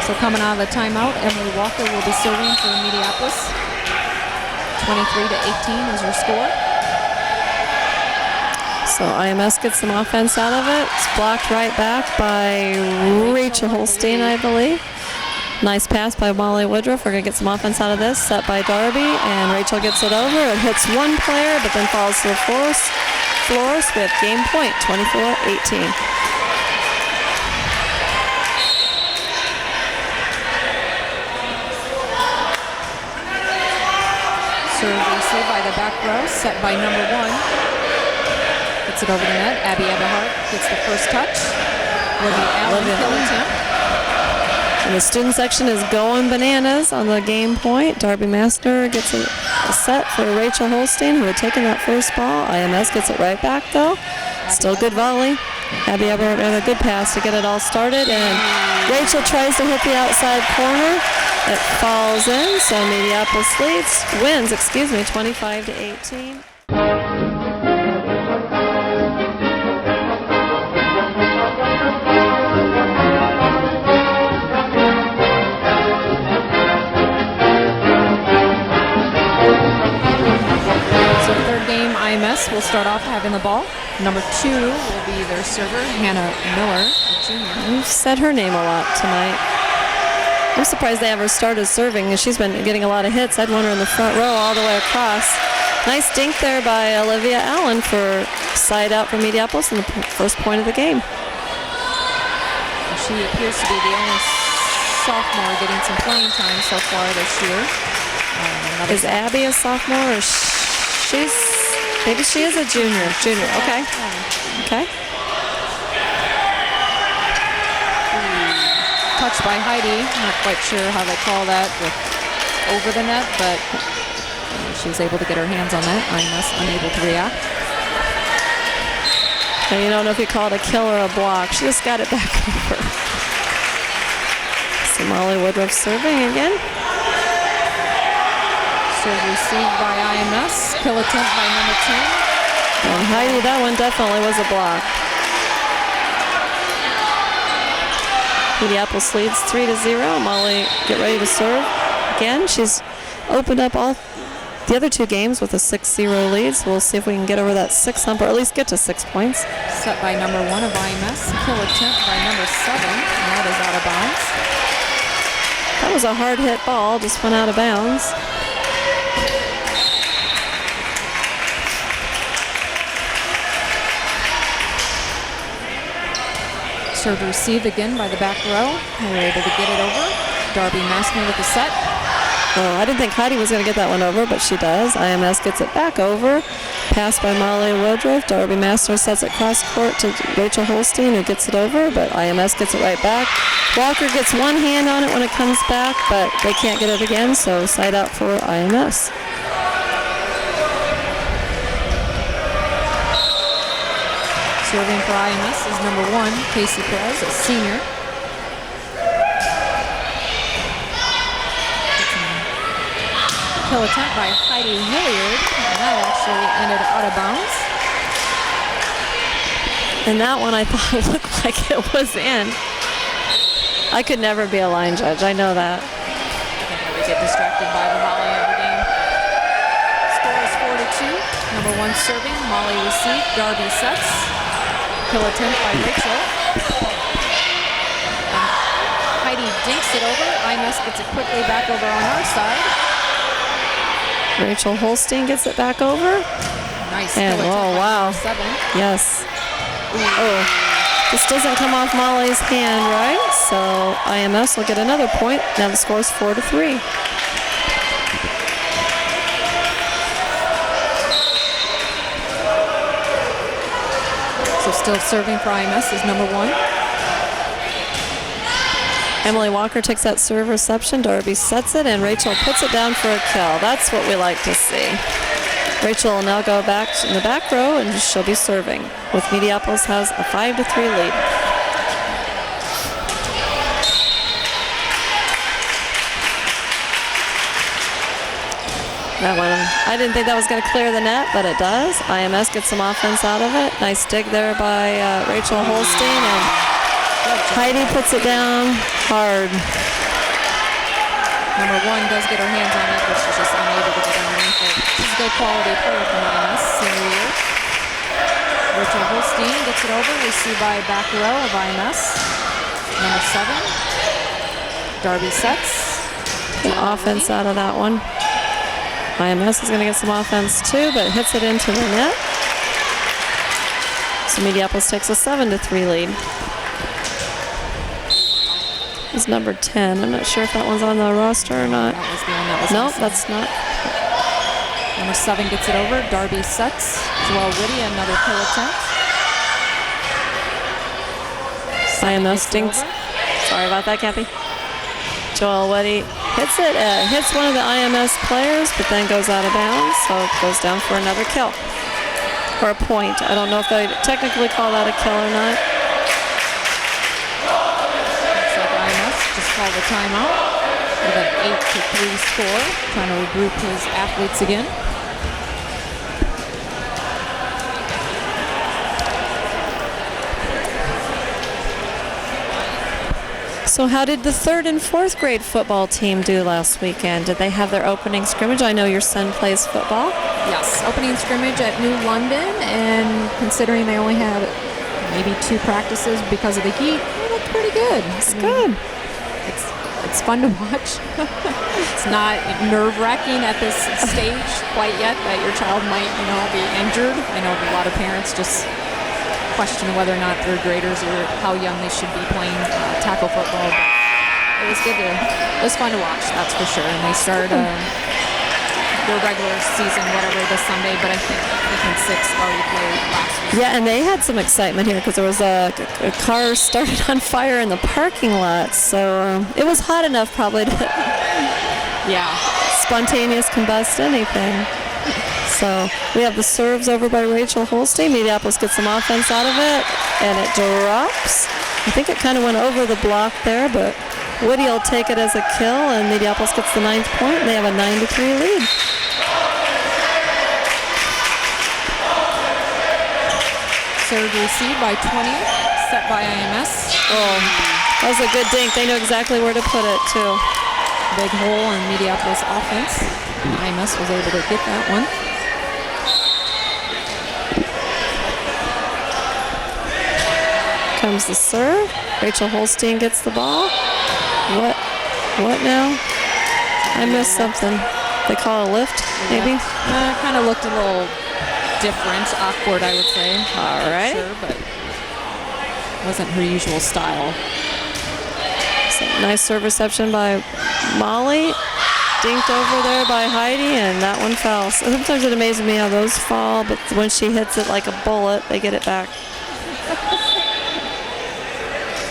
So coming out of the timeout, Emily Walker will be serving for Mediapolis. 23-18 is her score. So IMS gets some offense out of it. It's blocked right back by Rachel Holstein, I believe. Nice pass by Molly Woodruff. We're going to get some offense out of this. Set by Darby, and Rachel gets it over. It hits one player, but then falls to the floor. So we have game point, 24-18. Serve received by the back row, set by number 1. Gets it over the net. Abby Eberhardt gets the first touch. Olivia Allen kill attempt. And the student section is going bananas on the game point. Darby Master gets a set for Rachel Holstein, who had taken that first ball. IMS gets it right back, though. Still good volley. Abby Eberhardt had a good pass to get it all started, and Rachel tries to hit the outside corner. It falls in, so Mediapolis wins, 25-18. So third game, IMS will start off having the ball. Number 2 will be their server, Hannah Miller, a junior. We've said her name a lot tonight. I'm surprised they ever started serving. She's been getting a lot of hits. I'd want her in the front row all the way across. Nice dink there by Olivia Allen for side out for Mediapolis in the first point of the game. She appears to be the only sophomore getting some playing time so far this year. Is Abby a sophomore, or maybe she is a junior? Junior, okay. Okay. Touched by Heidi. Not quite sure how they call that with over the net, but she was able to get her hands on that. IMS unable to react. And you don't know if you call it a kill or a block. She just got it back over. So Molly Woodruff serving again. Serve received by IMS. Kill attempt by number 10. And Heidi, that one definitely was a block. Mediapolis leads 3-0. Molly, get ready to serve. Again, she's opened up all the other 2 games with a 6-0 lead, so we'll see if we can get over that 6 hump, or at least get to 6 points. Set by number 1 of IMS. Kill attempt by number 7. And that is out of bounds. That was a hard hit ball, just went out of bounds. Serve receive again by the back row. They were able to get it over. Darby Massner with the set. Oh, I didn't think Heidi was going to get that one over, but she does. IMS gets it back over. Pass by Molly Woodruff. Darby Massner sets it cross court to Rachel Holstein, who gets it over, but IMS gets it right back. Walker gets one hand on it when it comes back, but they can't get it again, so side out for IMS. Serving for IMS is number 1, Casey Perez, a senior. Kill attempt by Heidi Hilliard, and that actually ended out of bounds. And that one I thought looked like it was in. I could never be a line judge, I know that. I think we get distracted by the volley of the game. Score is 4-2. Number 1 serving, Molly receive, Darby sets. Kill attempt by Rachel. And Heidi dinks it over. IMS gets it quickly back over on our side. Rachel Holstein gets it back over. Nice. And oh wow. 7. Yes. Oh, this doesn't come off Molly's hand, right? So IMS will get another point. Now the score is 4-3. So still serving for IMS is number 1. Emily Walker takes that serve reception. Darby sets it, and Rachel puts it down for a kill. That's what we like to see. Rachel will now go back in the back row, and she'll be serving, with Mediapolis has a 5-3 lead. That one, I didn't think that was going to clear the net, but it does. IMS gets some offense out of it. Nice dig there by Rachel Holstein, and Heidi puts it down hard. Number 1 does get her hands on it, but she's just unable to get underneath it. She's a good quality player from IMS, senior year. Rachel Holstein gets it over, received by back row of IMS. Number 7. Darby sets. Good offense out of that one. IMS is going to get some offense too, but hits it into the net. So Mediapolis takes a 7-3 lead. It's number 10. I'm not sure if that one's on the roster or not. That was the one that was No, missing. that's not. Number 7 gets it over. Darby sets. Joelle Whitty, another kill attempt. IMS stinks. Sorry about that, Kathy. Joelle Whitty hits it, hits one of the IMS players, but then goes out of bounds, so it goes down for another kill. Or a point. I don't know if they technically call that a kill or not. Looks like IMS just called a timeout with an 8-3 score, trying to regroup his athletes again. So how did the 3rd and 4th grade football team do last weekend? Did they have their opening scrimmage? I know your son plays football. Yes, opening scrimmage at New London, and considering they only had maybe 2 practices because of the heat, it looked pretty good. It's good. It's fun to watch. It's not nerve-wracking at this stage quite yet that your child might, be injured. I know a lot of parents just question whether or not 3rd graders or how young they should be playing tackle football. But it was good it was fun to watch, that's for sure. And they started their regular season, whatever, this Sunday, but I think 6 already played last week. Yeah, and they had some excitement here because there was a car started on fire in the parking lot. So it was hot enough probably to spontaneous combust anything. So we have the serves over by Rachel Holstein. Mediapolis gets some offense out of it, and it drops. I think it kind of went over the block there, but Whitty will take it as a kill, and Mediapolis gets the 9th point, and they have a 9-3 lead. Serve received by 20, set by IMS. Oh, that was a good dink. They knew exactly where to put it, too. Big hole in Mediapolis offense. IMS was able to get that one. Comes the serve. Rachel Holstein gets the ball. What now? I missed something. They call a lift, maybe? Kind of looked a little different, awkward, I would say. All right. Sure, but wasn't her usual style. So nice serve reception by Molly. Dinked over there by Heidi, and that one fell. So sometimes it amazes me how those fall, but when she hits it like a bullet, they get it back.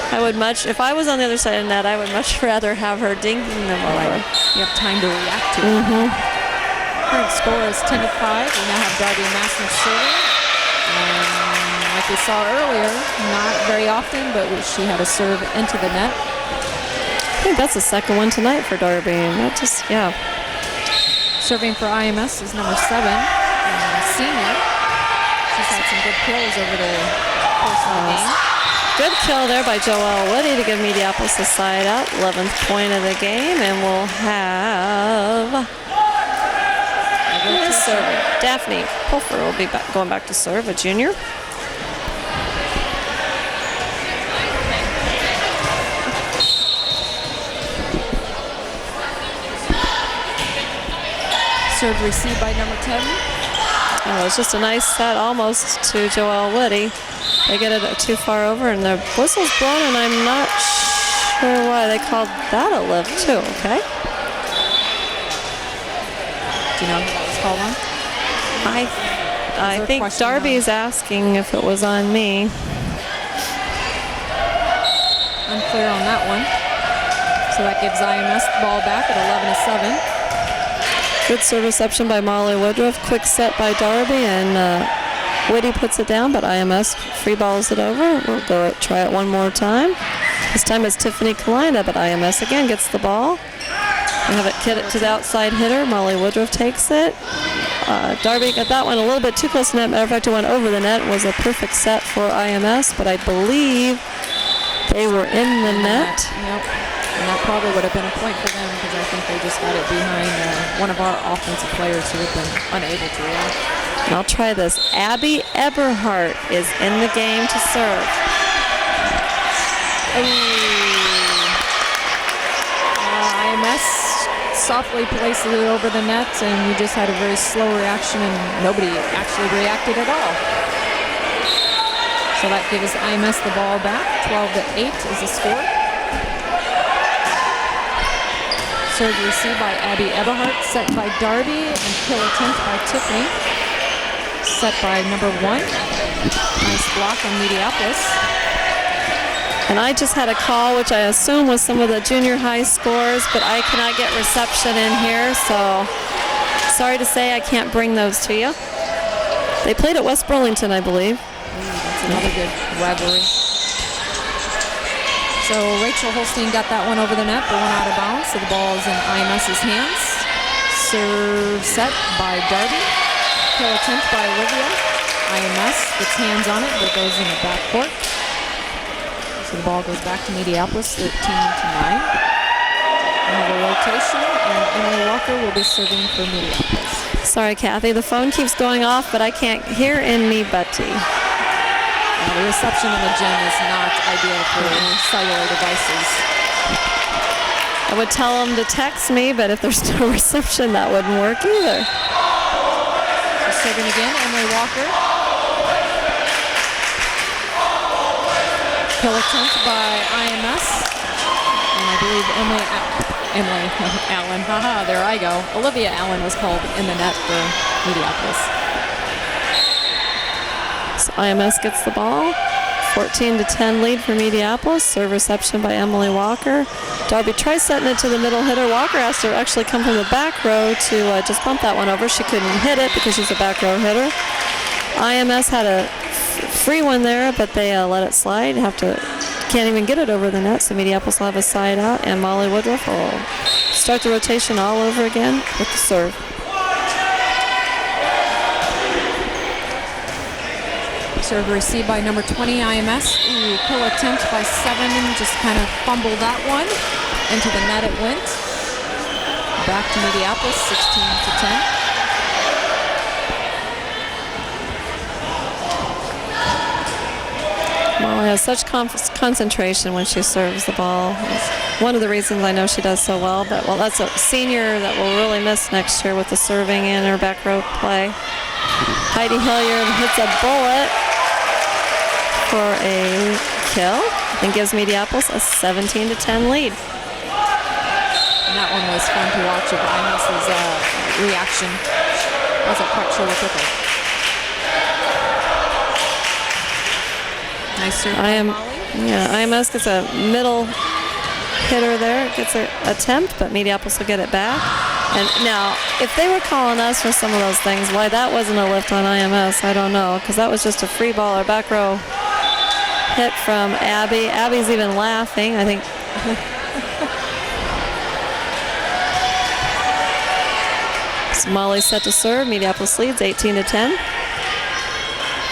I would much, if I was on the other side of the net, I would much rather have her dinking them over. You have time to react to it. Current score is 10-5. We now have Darby Massner serving. And like we saw earlier, not very often, but she had a serve into the net. I think that's the second one tonight for Darby, and that just, yeah. Serving for IMS is number 7, senior. She's had some good kills over the course of the game. Good kill there by Joelle Woody to give Mediapolis a side out. 11th point of the game, and we'll have server. Daphne Pulfer will be going back to serve, a junior. Serve received by number 10. Oh, it's just a nice set almost to Joelle Woody. They get it too far over, and the whistle's blown, and I'm not sure why they called that a lift, too, okay? Do you know who that was called on? I think Darby's asking if it was on me. Unclear on that one. So that gives IMS the ball back at 11-7. Good serve reception by Molly Woodruff. Quick set by Darby, and Woody puts it down, but IMS free balls it over. We'll try it one more time. This time it's Tiffany Kalina, but IMS again gets the ball. We have it hit it to the outside hitter. Molly Woodruff takes it. Darby got that one a little bit too close to the net. Matter of fact, it went over the net. It was a perfect set for IMS, but I believe they were in the net. Yep. And that probably would have been a point for them because I think they just got it behind one of our offensive players who had been unable to react. I'll try this. Abby Eberhardt is in the game to serve. IMS softly places it over the net, and we just had a very slow reaction, and nobody actually reacted at all. So that gives IMS the ball back. 12-8 is the score. Serve received by Abby Eberhardt, set by Darby, and kill attempt by Tiffany. Set by number 1. Nice block on Mediapolis. And I just had a call, which I assume was some of the junior high scores, but I cannot get reception in here, so sorry to say I can't bring those to you. They played at West Burlington, I believe. That's another good rivalry. So Rachel Holstein got that one over the net, but went out of bounds, so the ball is in IMS's hands. Serve set by Darby. Kill attempt by Olivia. IMS gets hands on it, but it goes in the back court. So the ball goes back to Mediapolis, 13-9. We have a rotation, and Emily Walker will be serving for Mediapolis. Sorry, Kathy, the phone keeps going off, but I can't hear in me butty. The reception in the gym is not ideal for cellular devices. I would tell them to text me, but if there's no reception, that wouldn't work either. So serving again, Emily Walker. Kill attempt by IMS. And I believe Emily Allen, haha, there I go. Olivia Allen was called in the net for Mediapolis. So IMS gets the ball. 14-10 lead for Mediapolis. Serve reception by Emily Walker. Darby tries setting it to the middle hitter. Walker has to actually come from the back row to just bump that one over. She couldn't hit it because she's a back row hitter. IMS had a free one there, but they let it slide. Can't even get it over the net, so Mediapolis will have a side out, and Molly Woodruff will start the rotation all over again with the serve. Serve received by number 20, IMS. Kill attempt by 7, just kind of fumbled that one. Into the net it went. Back to Mediapolis, 16-10. Molly has such concentration when she serves the ball. It's one of the reasons I know she does so well. But well, that's a senior that we'll really miss next year with the serving and her back row play. Heidi Hilliard hits a bullet for a kill and gives Mediapolis a 17-10 lead. And that one was fun to watch of IMS's reaction. Wasn't quite sure what took her. Nice serve by Molly. Yeah, IMS gets a middle hitter there. Gets an attempt, but Mediapolis will get it back. And now, if they were calling us for some of those things, why that wasn't a lift on IMS, I don't know, because that was just a free ball or back row hit from Abby. Abby's even laughing, I think. So Molly's set to serve. Mediapolis leads 18-10.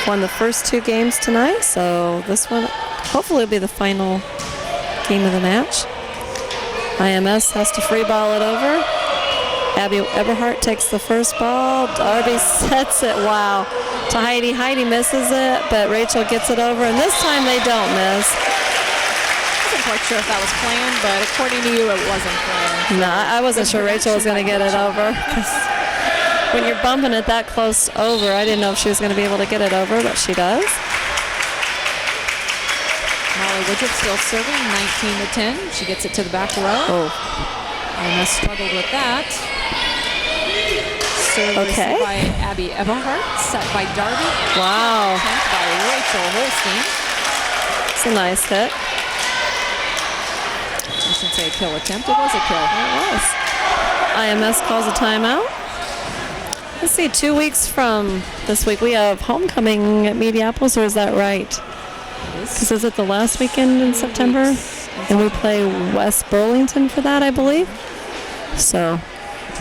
Won the first 2 games tonight, so this one hopefully will be the final game of the match. IMS has to free ball it over. Abby Eberhardt takes the first ball. Darby sets it, wow, to Heidi. Heidi misses it, but Rachel gets it over, and this time they don't miss. I wasn't quite sure if that was planned, but according to you, it wasn't planned. No, I wasn't sure Rachel was going to get it over. When you're bumping it that close over, I didn't know if she was going to be able to get it over, but she does. Molly Woodruff still serving, 19-10. She gets it to the back row. IMS struggled with that. Serve received by Abby Eberhardt, set by Darby. Wow. Attempt by Rachel Holstein. It's a nice hit. I shouldn't say a kill attempt. It was a kill. It was. IMS calls a timeout. Let's see, 2 weeks from this week, we have homecoming at Mediapolis, or is that right? Because is it the last weekend in September? And we play West Burlington for that, I believe. So.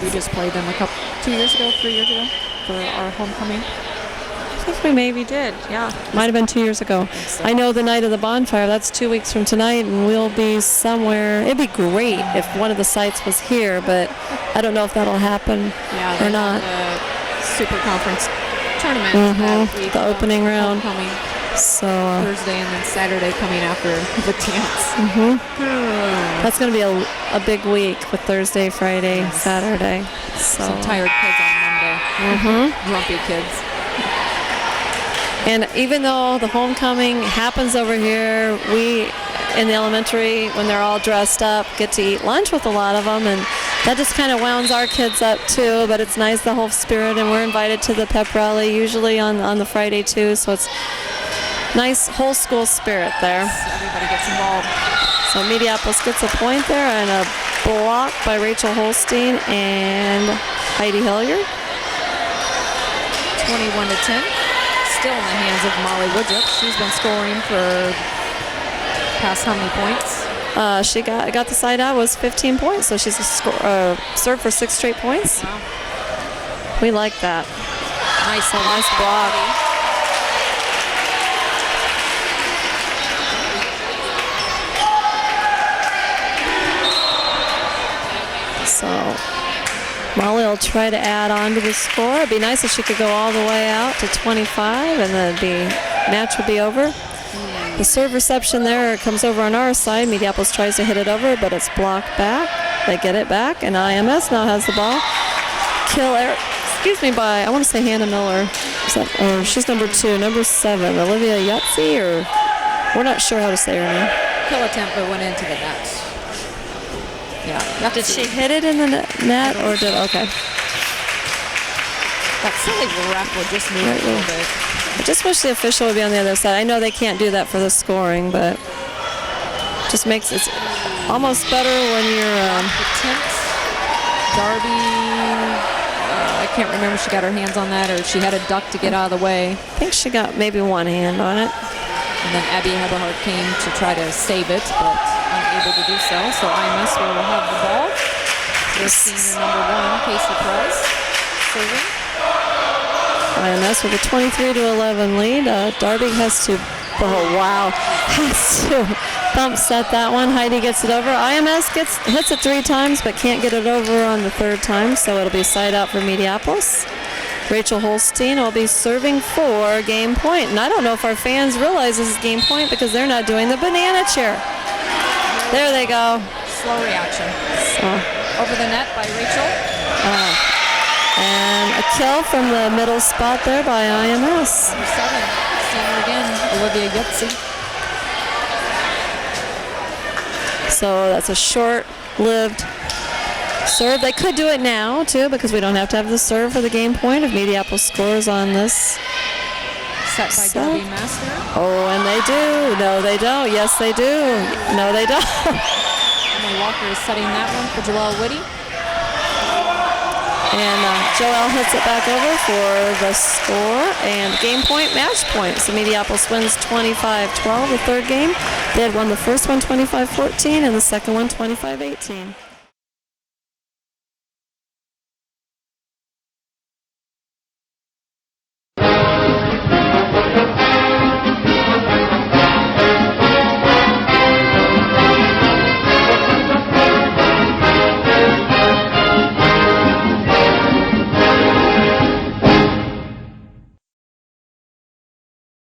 We just played them 3 years ago for our homecoming. I think we maybe did, yeah. Might have been 2 years ago. I know the night of the bonfire, that's 2 weeks from tonight, and we'll be somewhere. It'd be great if one of the sites was here, but I don't know if that'll happen or not. Super conference tournament that week, the opening round. Homecoming. So Thursday and then Saturday coming after the dance. That's going to be a big week with Thursday, Friday, Saturday. So some tired kids on Monday. Grumpy kids. And even though the homecoming happens over here, we in the elementary, when they're all dressed up, get to eat lunch with a lot of them, and that just kind of wounds our kids up too. But it's nice, the whole spirit, and we're invited to the pep rally usually on the Friday too, so it's nice whole school spirit there. Everybody gets involved. So Mediapolis gets a point there, and a block by Rachel Holstein and Heidi Hilliard. 21-10. Still in the hands of Molly Woodruff. She's been scoring for past how many points? She got the side out, was 15 points, so she's served for 6 straight points. Wow. We like that. Nice block. So Molly will try to add on to the score. It'd be nice if she could go all the way out to 25, and the match would be over. The serve reception there comes over on our side. Mediapolis tries to hit it over, but it's blocked back. They get it back, and IMS now has the ball. By, I want to say Hannah Miller. She's number 2, number 7, Olivia Yutzi, or we're not sure how to say her name. Kill attempt, but went into the net. Yeah. Did she hit it in the net, or did, okay. That silly ref would just move a little bit. I just wish the official would be on the other side. I know they can't do that for the scoring, but just makes it almost better when you're... Darby, I can't remember if she got her hands on that or she had a duck to get out of the way. I think she got maybe one hand on it. And then Abby Eberhardt came to try to save it, but unable to do so. So IMS will have the ball. There's senior number 1, Casey Price, serving. IMS with a 23-11 lead. Darby has to, has to bump set that one. Heidi gets it over. IMS hits it 3 times, but can't get it over on the 3rd time, so it'll be side out for Mediapolis. Rachel Holstein will be serving for game point. And I don't know if our fans realize this is game point because they're not doing the banana chair. There they go. Slow reaction. Over the net by Rachel. And a kill from the middle spot there by IMS. Number 7, senior again, Olivia Yutzi. So that's a short-lived serve. They could do it now, too, because we don't have to have the serve for the game point if Mediapolis scores on this. Set by Darby Master. Oh, and they do. No, they don't. Yes, they do. No, they don't. Emily Walker is setting that one for Joelle Whitty. And Joelle hits it back over for the score and game point, match point. So Mediapolis wins 25-12 the third game. They had won the first one 25-14 and the second one 25-18.